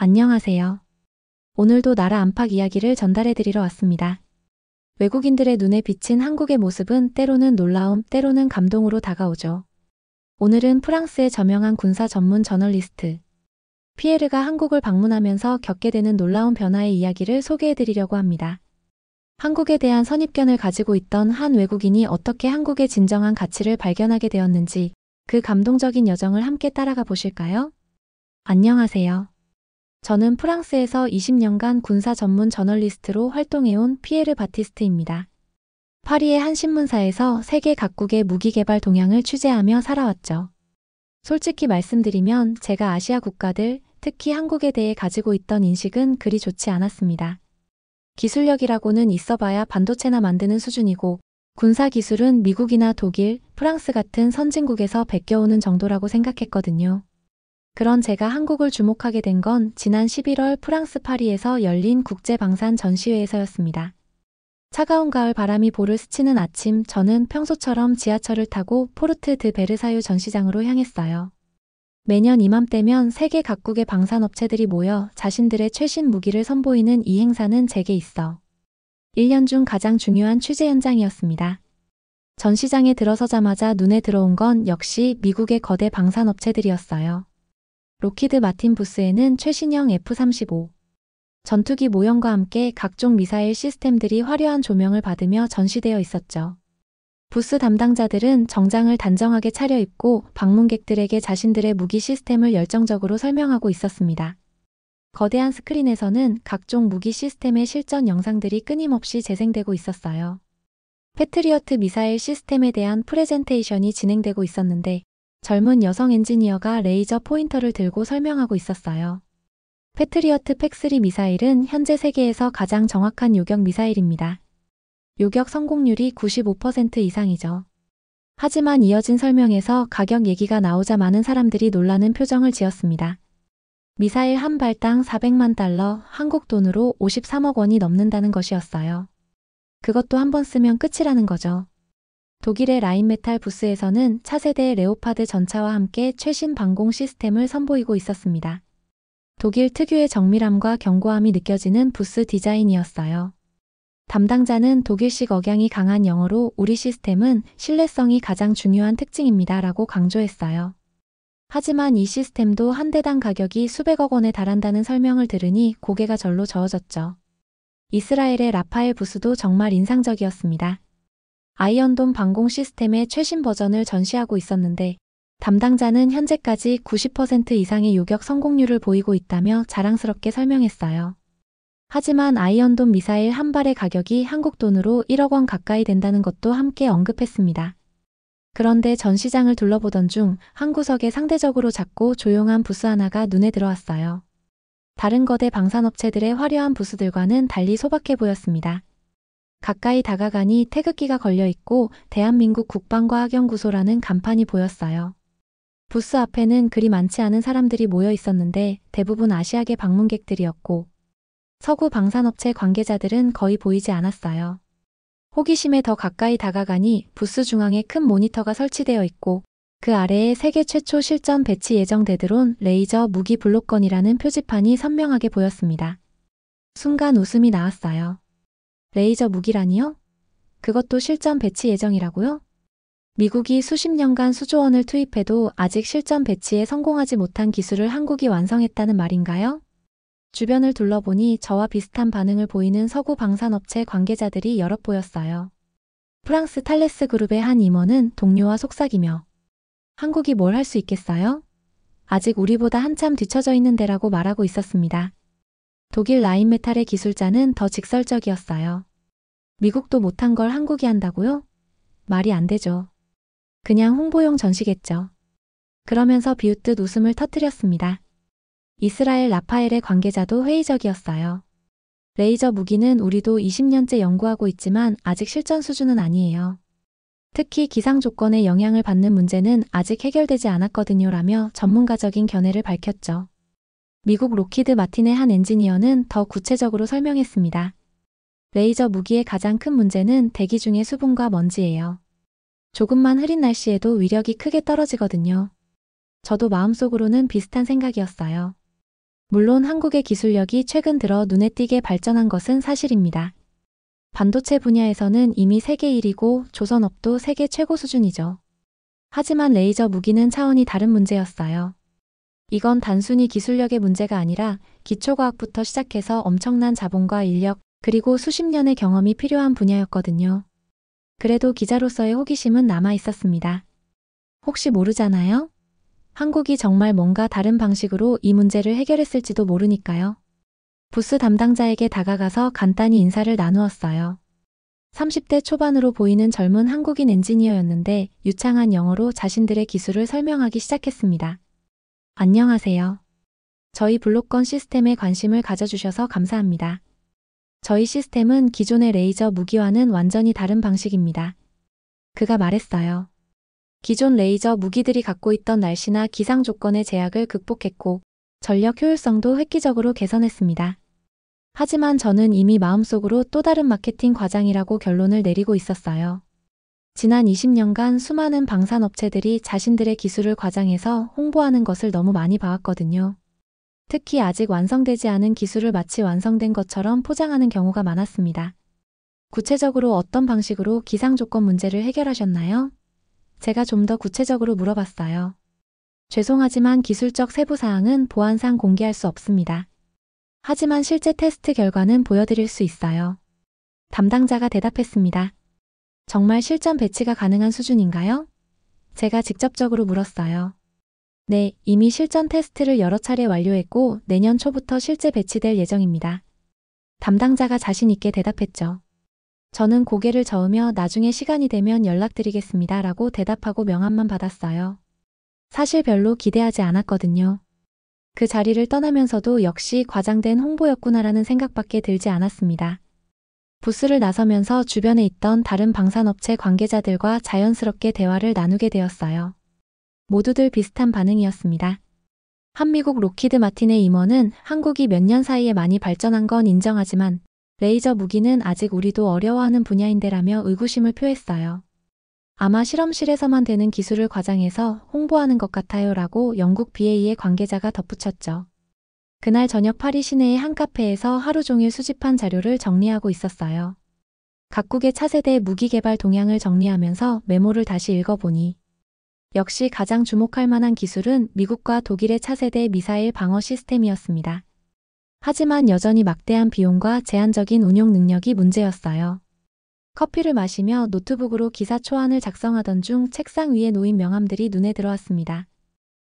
안녕하세요. 오늘도 나라 안팎 이야기를 전달해드리러 왔습니다. 외국인들의 눈에 비친 한국의 모습은 때로는 놀라움, 때로는 감동으로 다가오죠. 오늘은 프랑스의 저명한 군사 전문 저널리스트 피에르가 한국을 방문하면서 겪게 되는 놀라운 변화의 이야기를 소개해드리려고 합니다. 한국에 대한 선입견을 가지고 있던 한 외국인이 어떻게 한국의 진정한 가치를 발견하게 되었는지 그 감동적인 여정을 함께 따라가 보실까요? 안녕하세요. 저는 프랑스에서 20년간 군사 전문 저널리스트로 활동해온 피에르 바티스트입니다. 파리의 한 신문사에서 세계 각국의 무기 개발 동향을 취재하며 살아왔죠. 솔직히 말씀드리면 제가 아시아 국가들, 특히 한국에 대해 가지고 있던 인식은 그리 좋지 않았습니다. 기술력이라고는 있어봐야 반도체나 만드는 수준이고 군사 기술은 미국이나 독일, 프랑스 같은 선진국에서 베껴오는 정도라고 생각했거든요. 그런 제가 한국을 주목하게 된 건 지난 11월 프랑스 파리에서 열린 국제방산 전시회에서였습니다. 차가운 가을 바람이 볼을 스치는 아침, 저는 평소처럼 지하철을 타고 포르트 드 베르사유 전시장으로 향했어요. 매년 이맘때면 세계 각국의 방산업체들이 모여 자신들의 최신 무기를 선보이는 이 행사는 제게 있어 1년 중 가장 중요한 취재 현장이었습니다. 전시장에 들어서자마자 눈에 들어온 건 역시 미국의 거대 방산업체들이었어요. 록히드 마틴 부스에는 최신형 F-35 전투기 모형과 함께 각종 미사일 시스템들이 화려한 조명을 받으며 전시되어 있었죠. 부스 담당자들은 정장을 단정하게 차려입고 방문객들에게 자신들의 무기 시스템을 열정적으로 설명하고 있었습니다. 거대한 스크린에서는 각종 무기 시스템의 실전 영상들이 끊임없이 재생되고 있었어요. 패트리어트 미사일 시스템에 대한 프레젠테이션이 진행되고 있었는데 젊은 여성 엔지니어가 레이저 포인터를 들고 설명하고 있었어요. 패트리어트 팩3 미사일은 현재 세계에서 가장 정확한 요격 미사일입니다. 요격 성공률이 95% 이상이죠. 하지만 이어진 설명에서 가격 얘기가 나오자 많은 사람들이 놀라는 표정을 지었습니다. 미사일 한 발당 400만 달러, 한국 돈으로 53억 원이 넘는다는 것이었어요. 그것도 한 번 쓰면 끝이라는 거죠. 독일의 라인메탈 부스에서는 차세대 레오파드 전차와 함께 최신 방공 시스템을 선보이고 있었습니다. 독일 특유의 정밀함과 견고함이 느껴지는 부스 디자인이었어요. 담당자는 독일식 억양이 강한 영어로 우리 시스템은 신뢰성이 가장 중요한 특징입니다 라고 강조했어요. 하지만 이 시스템도 한 대당 가격이 수백억 원에 달한다는 설명을 들으니 고개가 절로 저어졌죠. 이스라엘의 라파엘 부스도 정말 인상적이었습니다. 아이언돔 방공 시스템의 최신 버전을 전시하고 있었는데 담당자는 현재까지 90% 이상의 요격 성공률을 보이고 있다며 자랑스럽게 설명했어요. 하지만 아이언돔 미사일 한 발의 가격이 한국 돈으로 1억 원 가까이 된다는 것도 함께 언급했습니다. 그런데 전시장을 둘러보던 중 한 구석에 상대적으로 작고 조용한 부스 하나가 눈에 들어왔어요. 다른 거대 방산업체들의 화려한 부스들과는 달리 소박해 보였습니다. 가까이 다가가니 태극기가 걸려있고 대한민국 국방과학연구소라는 간판이 보였어요. 부스 앞에는 그리 많지 않은 사람들이 모여 있었는데 대부분 아시아계 방문객들이었고 서구 방산업체 관계자들은 거의 보이지 않았어요. 호기심에 더 가까이 다가가니 부스 중앙에 큰 모니터가 설치되어 있고 그 아래에 세계 최초 실전 배치 예정 되드론 레이저 무기 블록건이라는 표지판이 선명하게 보였습니다. 순간 웃음이 나왔어요. 레이저 무기라니요? 그것도 실전 배치 예정이라고요? 미국이 수십 년간 수조 원을 투입해도 아직 실전 배치에 성공하지 못한 기술을 한국이 완성했다는 말인가요? 주변을 둘러보니 저와 비슷한 반응을 보이는 서구 방산업체 관계자들이 여럿 보였어요. 프랑스 탈레스 그룹의 한 임원은 동료와 속삭이며 한국이 뭘 할 수 있겠어요? 아직 우리보다 한참 뒤처져 있는데라고 말하고 있었습니다. 독일 라인메탈의 기술자는 더 직설적이었어요. 미국도 못한 걸 한국이 한다고요? 말이 안 되죠. 그냥 홍보용 전시겠죠. 그러면서 비웃듯 웃음을 터뜨렸습니다. 이스라엘 라파엘의 관계자도 회의적이었어요. 레이저 무기는 우리도 20년째 연구하고 있지만 아직 실전 수준은 아니에요. 특히 기상 조건에 영향을 받는 문제는 아직 해결되지 않았거든요 라며 전문가적인 견해를 밝혔죠. 미국 록히드 마틴의 한 엔지니어는 더 구체적으로 설명했습니다. 레이저 무기의 가장 큰 문제는 대기 중의 수분과 먼지예요. 조금만 흐린 날씨에도 위력이 크게 떨어지거든요. 저도 마음속으로는 비슷한 생각이었어요. 물론 한국의 기술력이 최근 들어 눈에 띄게 발전한 것은 사실입니다. 반도체 분야에서는 이미 세계 1위고 조선업도 세계 최고 수준이죠. 하지만 레이저 무기는 차원이 다른 문제였어요. 이건 단순히 기술력의 문제가 아니라 기초과학부터 시작해서 엄청난 자본과 인력, 그리고 수십 년의 경험이 필요한 분야였거든요. 그래도 기자로서의 호기심은 남아 있었습니다. 혹시 모르잖아요? 한국이 정말 뭔가 다른 방식으로 이 문제를 해결했을지도 모르니까요. 부스 담당자에게 다가가서 간단히 인사를 나누었어요. 30대 초반으로 보이는 젊은 한국인 엔지니어였는데 유창한 영어로 자신들의 기술을 설명하기 시작했습니다. 안녕하세요. 저희 블록건 시스템에 관심을 가져주셔서 감사합니다. 저희 시스템은 기존의 레이저 무기와는 완전히 다른 방식입니다. 그가 말했어요. 기존 레이저 무기들이 갖고 있던 날씨나 기상 조건의 제약을 극복했고 전력 효율성도 획기적으로 개선했습니다. 하지만 저는 이미 마음속으로 또 다른 마케팅 과장이라고 결론을 내리고 있었어요. 지난 20년간 수많은 방산업체들이 자신들의 기술을 과장해서 홍보하는 것을 너무 많이 봐왔거든요. 특히 아직 완성되지 않은 기술을 마치 완성된 것처럼 포장하는 경우가 많았습니다. 구체적으로 어떤 방식으로 기상 조건 문제를 해결하셨나요? 제가 좀 더 구체적으로 물어봤어요. 죄송하지만 기술적 세부 사항은 보안상 공개할 수 없습니다. 하지만 실제 테스트 결과는 보여드릴 수 있어요. 담당자가 대답했습니다. 정말 실전 배치가 가능한 수준인가요? 제가 직접적으로 물었어요. 네, 이미 실전 테스트를 여러 차례 완료했고 내년 초부터 실제 배치될 예정입니다. 담당자가 자신 있게 대답했죠. 저는 고개를 저으며 나중에 시간이 되면 연락드리겠습니다 라고 대답하고 명함만 받았어요. 사실 별로 기대하지 않았거든요. 그 자리를 떠나면서도 역시 과장된 홍보였구나라는 생각밖에 들지 않았습니다. 부스를 나서면서 주변에 있던 다른 방산업체 관계자들과 자연스럽게 대화를 나누게 되었어요. 모두들 비슷한 반응이었습니다. 한미국 록히드 마틴의 임원은 한국이 몇 년 사이에 많이 발전한 건 인정하지만 레이저 무기는 아직 우리도 어려워하는 분야인데라며 의구심을 표했어요. 아마 실험실에서만 되는 기술을 과장해서 홍보하는 것 같아요 라고 영국 BA의 관계자가 덧붙였죠. 그날 저녁 파리 시내의 한 카페에서 하루 종일 수집한 자료를 정리하고 있었어요. 각국의 차세대 무기 개발 동향을 정리하면서 메모를 다시 읽어보니 역시 가장 주목할 만한 기술은 미국과 독일의 차세대 미사일 방어 시스템이었습니다. 하지만 여전히 막대한 비용과 제한적인 운용 능력이 문제였어요. 커피를 마시며 노트북으로 기사 초안을 작성하던 중 책상 위에 놓인 명함들이 눈에 들어왔습니다.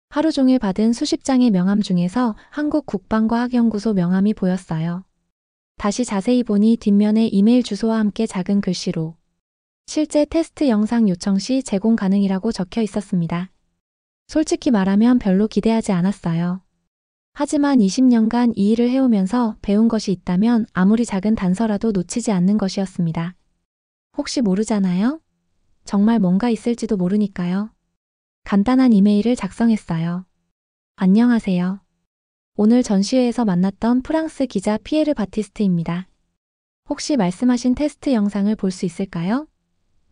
하루 종일 받은 수십 장의 명함 중에서 한국 국방과학연구소 명함이 보였어요. 다시 자세히 보니 뒷면에 이메일 주소와 함께 작은 글씨로 실제 테스트 영상 요청 시 제공 가능이라고 적혀 있었습니다. 솔직히 말하면 별로 기대하지 않았어요. 하지만 20년간 이 일을 해오면서 배운 것이 있다면 아무리 작은 단서라도 놓치지 않는 것이었습니다. 혹시 모르잖아요? 정말 뭔가 있을지도 모르니까요. 간단한 이메일을 작성했어요. 안녕하세요. 오늘 전시회에서 만났던 프랑스 기자 피에르 바티스트입니다. 혹시 말씀하신 테스트 영상을 볼 수 있을까요?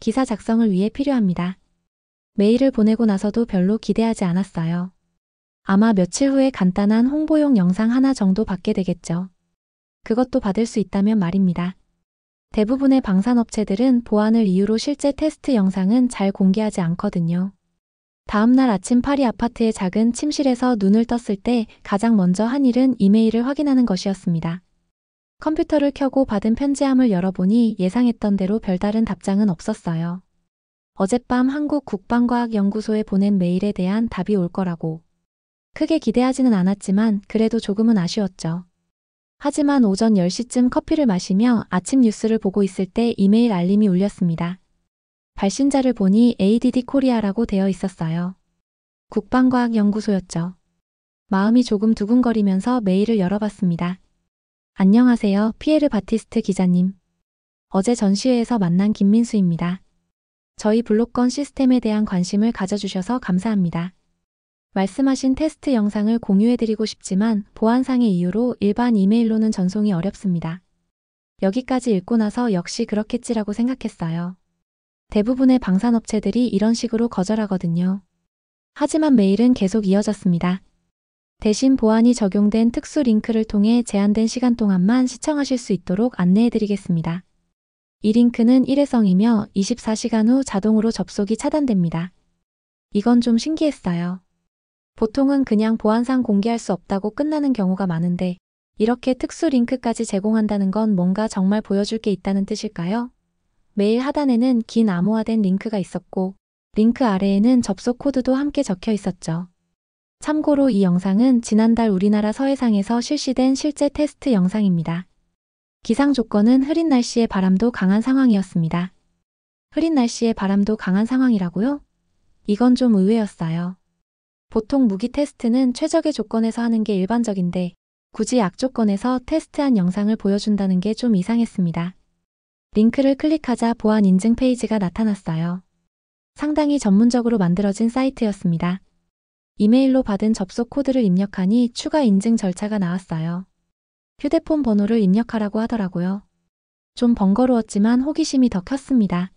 기사 작성을 위해 필요합니다. 메일을 보내고 나서도 별로 기대하지 않았어요. 아마 며칠 후에 간단한 홍보용 영상 하나 정도 받게 되겠죠. 그것도 받을 수 있다면 말입니다. 대부분의 방산업체들은 보안을 이유로 실제 테스트 영상은 잘 공개하지 않거든요. 다음날 아침 파리 아파트의 작은 침실에서 눈을 떴을 때 가장 먼저 한 일은 이메일을 확인하는 것이었습니다. 컴퓨터를 켜고 받은 편지함을 열어보니 예상했던 대로 별다른 답장은 없었어요. 어젯밤 한국 국방과학연구소에 보낸 메일에 대한 답이 올 거라고. 크게 기대하지는 않았지만 그래도 조금은 아쉬웠죠. 하지만 오전 10시쯤 커피를 마시며 아침 뉴스를 보고 있을 때 이메일 알림이 울렸습니다. 발신자를 보니 ADD 코리아라고 되어 있었어요. 국방과학연구소였죠. 마음이 조금 두근거리면서 메일을 열어봤습니다. 안녕하세요, 피에르 바티스트 기자님. 어제 전시회에서 만난 김민수입니다. 저희 블록건 시스템에 대한 관심을 가져주셔서 감사합니다. 말씀하신 테스트 영상을 공유해드리고 싶지만 보안상의 이유로 일반 이메일로는 전송이 어렵습니다. 여기까지 읽고 나서 역시 그렇겠지라고 생각했어요. 대부분의 방산업체들이 이런 식으로 거절하거든요. 하지만 메일은 계속 이어졌습니다. 대신 보안이 적용된 특수 링크를 통해 제한된 시간 동안만 시청하실 수 있도록 안내해드리겠습니다. 이 링크는 일회성이며 24시간 후 자동으로 접속이 차단됩니다. 이건 좀 신기했어요. 보통은 그냥 보안상 공개할 수 없다고 끝나는 경우가 많은데 이렇게 특수 링크까지 제공한다는 건 뭔가 정말 보여줄 게 있다는 뜻일까요? 메일 하단에는 긴 암호화된 링크가 있었고 링크 아래에는 접속 코드도 함께 적혀 있었죠. 참고로 이 영상은 지난달 우리나라 서해상에서 실시된 실제 테스트 영상입니다. 기상 조건은 흐린 날씨에 바람도 강한 상황이었습니다. 흐린 날씨에 바람도 강한 상황이라고요? 이건 좀 의외였어요. 보통 무기 테스트는 최적의 조건에서 하는 게 일반적인데 굳이 악조건에서 테스트한 영상을 보여준다는 게 좀 이상했습니다. 링크를 클릭하자 보안 인증 페이지가 나타났어요. 상당히 전문적으로 만들어진 사이트였습니다. 이메일로 받은 접속 코드를 입력하니 추가 인증 절차가 나왔어요. 휴대폰 번호를 입력하라고 하더라고요. 좀 번거로웠지만 호기심이 더 컸습니다.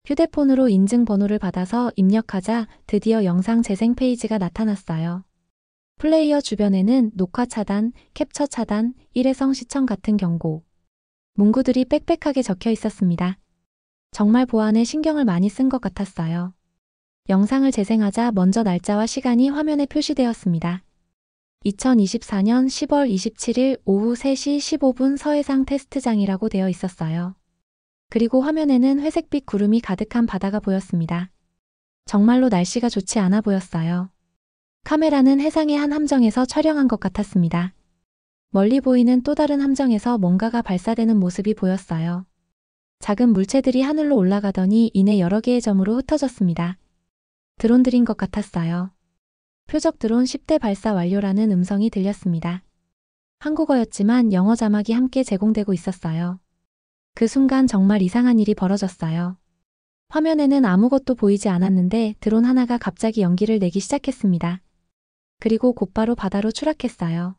휴대폰으로 인증 번호를 받아서 입력하자 드디어 영상 재생 페이지가 나타났어요. 플레이어 주변에는 녹화 차단, 캡처 차단, 일회성 시청 같은 경고, 문구들이 빽빽하게 적혀 있었습니다. 정말 보안에 신경을 많이 쓴 것 같았어요. 영상을 재생하자 먼저 날짜와 시간이 화면에 표시되었습니다. 2024년 10월 27일 오후 3시 15분 서해상 테스트장이라고 되어 있었어요. 그리고 화면에는 회색빛 구름이 가득한 바다가 보였습니다. 정말로 날씨가 좋지 않아 보였어요. 카메라는 해상의 한 함정에서 촬영한 것 같았습니다. 멀리 보이는 또 다른 함정에서 뭔가가 발사되는 모습이 보였어요. 작은 물체들이 하늘로 올라가더니 이내 여러 개의 점으로 흩어졌습니다. 드론들인 것 같았어요. 표적 드론 10대 발사 완료라는 음성이 들렸습니다. 한국어였지만 영어 자막이 함께 제공되고 있었어요. 그 순간 정말 이상한 일이 벌어졌어요. 화면에는 아무것도 보이지 않았는데 드론 하나가 갑자기 연기를 내기 시작했습니다. 그리고 곧바로 바다로 추락했어요.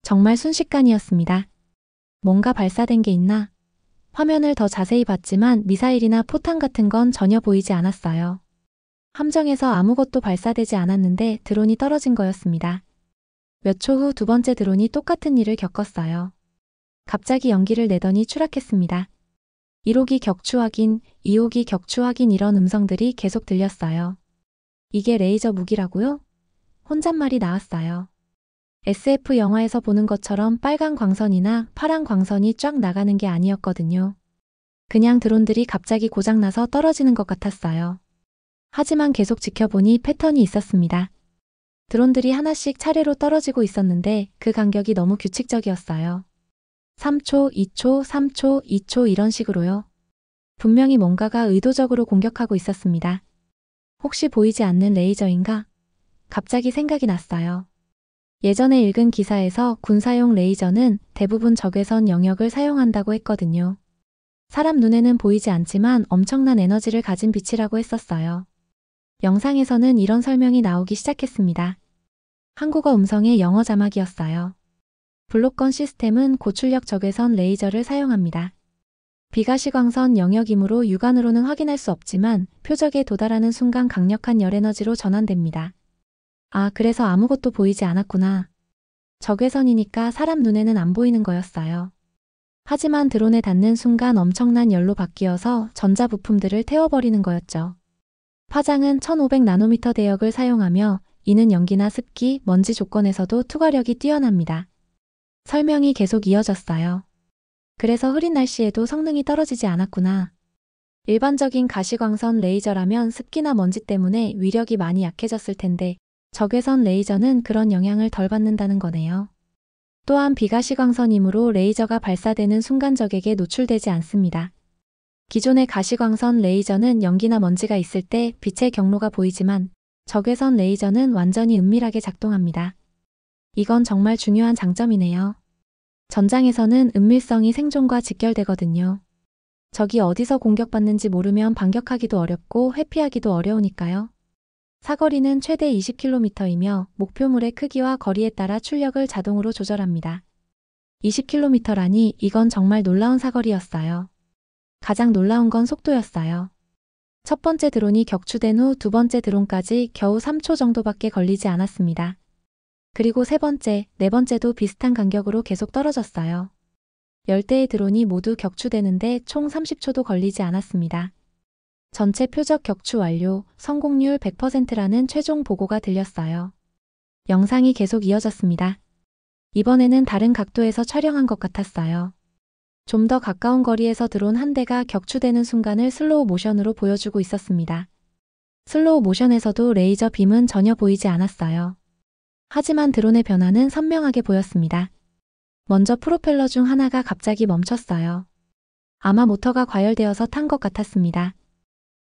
정말 순식간이었습니다. 뭔가 발사된 게 있나? 화면을 더 자세히 봤지만 미사일이나 포탄 같은 건 전혀 보이지 않았어요. 함정에서 아무것도 발사되지 않았는데 드론이 떨어진 거였습니다. 몇 초 후 두 번째 드론이 똑같은 일을 겪었어요. 갑자기 연기를 내더니 추락했습니다. 1호기 격추 확인, 2호기 격추 확인 이런 음성들이 계속 들렸어요. 이게 레이저 무기라고요? 혼잣말이 나왔어요. SF 영화에서 보는 것처럼 빨간 광선이나 파란 광선이 쫙 나가는 게 아니었거든요. 그냥 드론들이 갑자기 고장나서 떨어지는 것 같았어요. 하지만 계속 지켜보니 패턴이 있었습니다. 드론들이 하나씩 차례로 떨어지고 있었는데 그 간격이 너무 규칙적이었어요. 3초, 2초, 3초, 2초 이런 식으로요. 분명히 뭔가가 의도적으로 공격하고 있었습니다. 혹시 보이지 않는 레이저인가? 갑자기 생각이 났어요. 예전에 읽은 기사에서 군사용 레이저는 대부분 적외선 영역을 사용한다고 했거든요. 사람 눈에는 보이지 않지만 엄청난 에너지를 가진 빛이라고 했었어요. 영상에서는 이런 설명이 나오기 시작했습니다. 한국어 음성의 영어 자막이었어요. 블록건 시스템은 고출력 적외선 레이저를 사용합니다. 비가시광선 영역이므로 육안으로는 확인할 수 없지만 표적에 도달하는 순간 강력한 열에너지로 전환됩니다. 아, 그래서 아무것도 보이지 않았구나. 적외선이니까 사람 눈에는 안 보이는 거였어요. 하지만 드론에 닿는 순간 엄청난 열로 바뀌어서 전자부품들을 태워버리는 거였죠. 파장은 1500나노미터 대역을 사용하며 이는 연기나 습기, 먼지 조건에서도 투과력이 뛰어납니다. 설명이 계속 이어졌어요. 그래서 흐린 날씨에도 성능이 떨어지지 않았구나. 일반적인 가시광선 레이저라면 습기나 먼지 때문에 위력이 많이 약해졌을 텐데 적외선 레이저는 그런 영향을 덜 받는다는 거네요. 또한 비가시광선이므로 레이저가 발사되는 순간적에게 노출되지 않습니다. 기존의 가시광선 레이저는 연기나 먼지가 있을 때 빛의 경로가 보이지만 적외선 레이저는 완전히 은밀하게 작동합니다. 이건 정말 중요한 장점이네요. 전장에서는 은밀성이 생존과 직결되거든요. 적이 어디서 공격받는지 모르면 반격하기도 어렵고 회피하기도 어려우니까요. 사거리는 최대 20km이며 목표물의 크기와 거리에 따라 출력을 자동으로 조절합니다. 20km라니 이건 정말 놀라운 사거리였어요. 가장 놀라운 건 속도였어요. 첫 번째 드론이 격추된 후 두 번째 드론까지 겨우 3초 정도밖에 걸리지 않았습니다. 그리고 세 번째, 네 번째도 비슷한 간격으로 계속 떨어졌어요. 10대의 드론이 모두 격추되는데 총 30초도 걸리지 않았습니다. 전체 표적 격추 완료, 성공률 100%라는 최종 보고가 들렸어요. 영상이 계속 이어졌습니다. 이번에는 다른 각도에서 촬영한 것 같았어요. 좀 더 가까운 거리에서 드론 한 대가 격추되는 순간을 슬로우 모션으로 보여주고 있었습니다. 슬로우 모션에서도 레이저 빔은 전혀 보이지 않았어요. 하지만 드론의 변화는 선명하게 보였습니다. 먼저 프로펠러 중 하나가 갑자기 멈췄어요. 아마 모터가 과열되어서 탄 것 같았습니다.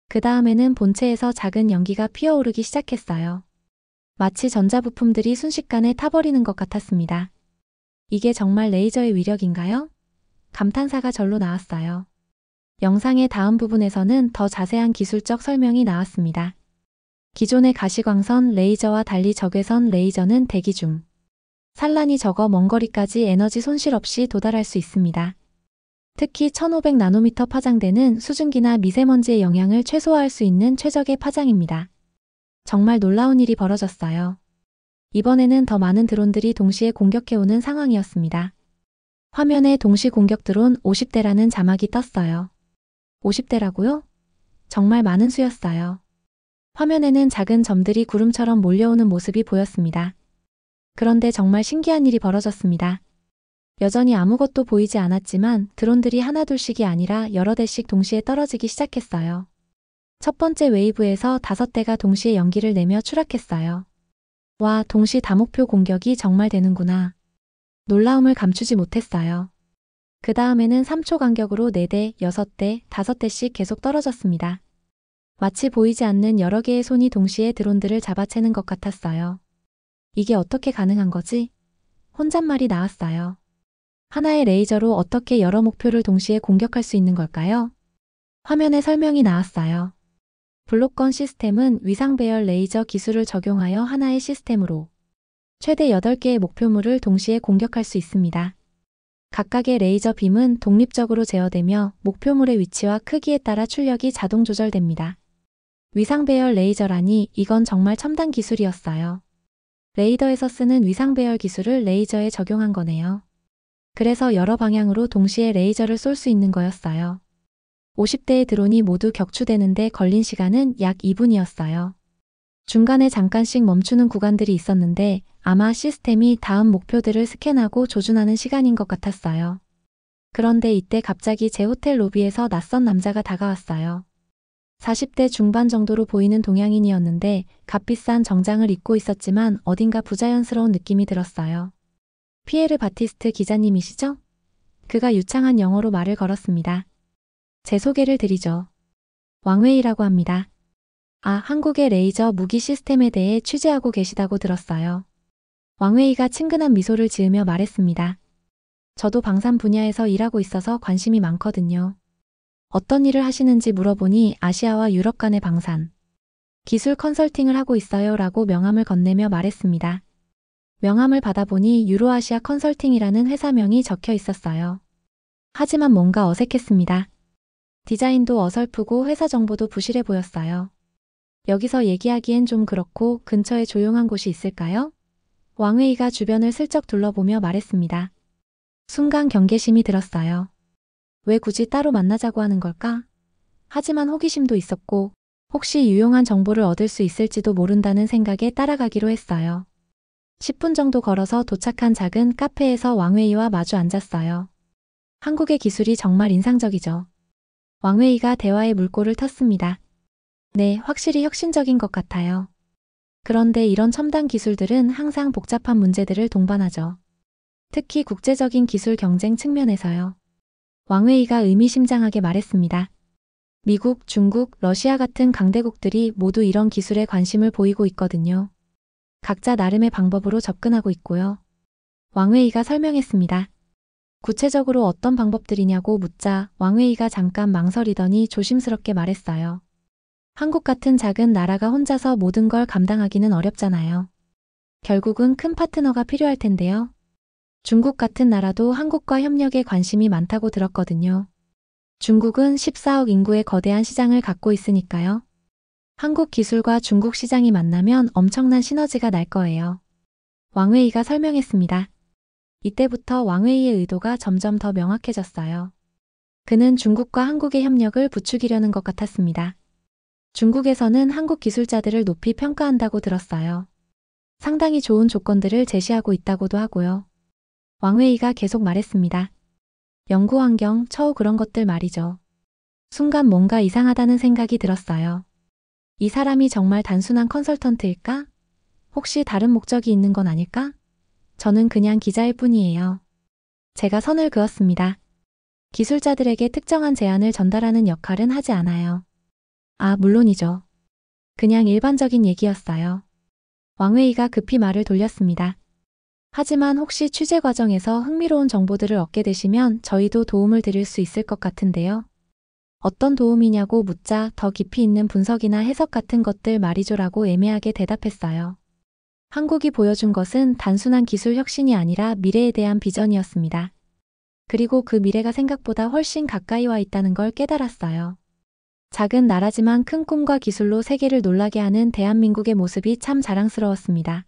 그 다음에는 본체에서 작은 연기가 피어오르기 시작했어요. 마치 전자부품들이 순식간에 타버리는 것 같았습니다. 이게 정말 레이저의 위력인가요? 감탄사가 절로 나왔어요. 영상의 다음 부분에서는 더 자세한 기술적 설명이 나왔습니다. 기존의 가시광선 레이저와 달리 적외선 레이저는 대기 중 산란이 적어 먼 거리까지 에너지 손실 없이 도달할 수 있습니다. 특히 1500나노미터 파장대는 수증기나 미세먼지의 영향을 최소화할 수 있는 최적의 파장입니다. 정말 놀라운 일이 벌어졌어요. 이번에는 더 많은 드론들이 동시에 공격해오는 상황이었습니다. 화면에 동시 공격 드론 50대라는 자막이 떴어요. 50대라고요? 정말 많은 수였어요. 화면에는 작은 점들이 구름처럼 몰려오는 모습이 보였습니다. 그런데 정말 신기한 일이 벌어졌습니다. 여전히 아무것도 보이지 않았지만 드론들이 하나둘씩이 아니라 여러 대씩 동시에 떨어지기 시작했어요. 첫 번째 웨이브에서 5대가 동시에 연기를 내며 추락했어요. 와, 동시 다목표 공격이 정말 되는구나. 놀라움을 감추지 못했어요. 그 다음에는 3초 간격으로 4대, 6대, 5대씩 계속 떨어졌습니다. 마치 보이지 않는 여러 개의 손이 동시에 드론들을 잡아채는 것 같았어요. 이게 어떻게 가능한 거지? 혼잣말이 나왔어요. 하나의 레이저로 어떻게 여러 목표를 동시에 공격할 수 있는 걸까요? 화면에 설명이 나왔어요. 블록건 시스템은 위상 배열 레이저 기술을 적용하여 하나의 시스템으로 최대 8개의 목표물을 동시에 공격할 수 있습니다. 각각의 레이저 빔은 독립적으로 제어되며 목표물의 위치와 크기에 따라 출력이 자동 조절됩니다. 위상 배열 레이저라니 이건 정말 첨단 기술이었어요. 레이더에서 쓰는 위상 배열 기술을 레이저에 적용한 거네요. 그래서 여러 방향으로 동시에 레이저를 쏠 수 있는 거였어요. 50대의 드론이 모두 격추되는데 걸린 시간은 약 2분이었어요. 중간에 잠깐씩 멈추는 구간들이 있었는데 아마 시스템이 다음 목표들을 스캔하고 조준하는 시간인 것 같았어요. 그런데 이때 갑자기 제 호텔 로비에서 낯선 남자가 다가왔어요. 40대 중반 정도로 보이는 동양인이었는데 값비싼 정장을 입고 있었지만 어딘가 부자연스러운 느낌이 들었어요. 피에르 바티스트 기자님이시죠? 그가 유창한 영어로 말을 걸었습니다. 제 소개를 드리죠. 왕웨이라고 합니다. 아, 한국의 레이저 무기 시스템에 대해 취재하고 계시다고 들었어요. 왕웨이가 친근한 미소를 지으며 말했습니다. 저도 방산 분야에서 일하고 있어서 관심이 많거든요. 어떤 일을 하시는지 물어보니 아시아와 유럽 간의 방산, 기술 컨설팅을 하고 있어요 라고 명함을 건네며 말했습니다. 명함을 받아보니 유로아시아 컨설팅이라는 회사명이 적혀 있었어요. 하지만 뭔가 어색했습니다. 디자인도 어설프고 회사 정보도 부실해 보였어요. 여기서 얘기하기엔 좀 그렇고 근처에 조용한 곳이 있을까요? 왕웨이가 주변을 슬쩍 둘러보며 말했습니다. 순간 경계심이 들었어요. 왜 굳이 따로 만나자고 하는 걸까? 하지만 호기심도 있었고 혹시 유용한 정보를 얻을 수 있을지도 모른다는 생각에 따라가기로 했어요. 10분 정도 걸어서 도착한 작은 카페에서 왕웨이와 마주 앉았어요. 한국의 기술이 정말 인상적이죠. 왕웨이가 대화의 물꼬를 텄습니다. 네, 확실히 혁신적인 것 같아요. 그런데 이런 첨단 기술들은 항상 복잡한 문제들을 동반하죠. 특히 국제적인 기술 경쟁 측면에서요. 왕웨이가 의미심장하게 말했습니다. 미국, 중국, 러시아 같은 강대국들이 모두 이런 기술에 관심을 보이고 있거든요. 각자 나름의 방법으로 접근하고 있고요. 왕웨이가 설명했습니다. 구체적으로 어떤 방법들이냐고 묻자 왕웨이가 잠깐 망설이더니 조심스럽게 말했어요. 한국 같은 작은 나라가 혼자서 모든 걸 감당하기는 어렵잖아요. 결국은 큰 파트너가 필요할 텐데요. 중국 같은 나라도 한국과 협력에 관심이 많다고 들었거든요. 중국은 14억 인구의 거대한 시장을 갖고 있으니까요. 한국 기술과 중국 시장이 만나면 엄청난 시너지가 날 거예요. 왕웨이가 설명했습니다. 이때부터 왕웨이의 의도가 점점 더 명확해졌어요. 그는 중국과 한국의 협력을 부추기려는 것 같았습니다. 중국에서는 한국 기술자들을 높이 평가한다고 들었어요. 상당히 좋은 조건들을 제시하고 있다고도 하고요. 왕웨이가 계속 말했습니다. 연구 환경, 처우 그런 것들 말이죠. 순간 뭔가 이상하다는 생각이 들었어요. 이 사람이 정말 단순한 컨설턴트일까? 혹시 다른 목적이 있는 건 아닐까? 저는 그냥 기자일 뿐이에요. 제가 선을 그었습니다. 기술자들에게 특정한 제안을 전달하는 역할은 하지 않아요. 아, 물론이죠. 그냥 일반적인 얘기였어요. 왕웨이가 급히 말을 돌렸습니다. 하지만 혹시 취재 과정에서 흥미로운 정보들을 얻게 되시면 저희도 도움을 드릴 수 있을 것 같은데요. 어떤 도움이냐고 묻자 더 깊이 있는 분석이나 해석 같은 것들 말이죠라고 애매하게 대답했어요. 한국이 보여준 것은 단순한 기술 혁신이 아니라 미래에 대한 비전이었습니다. 그리고 그 미래가 생각보다 훨씬 가까이 와 있다는 걸 깨달았어요. 작은 나라지만 큰 꿈과 기술로 세계를 놀라게 하는 대한민국의 모습이 참 자랑스러웠습니다.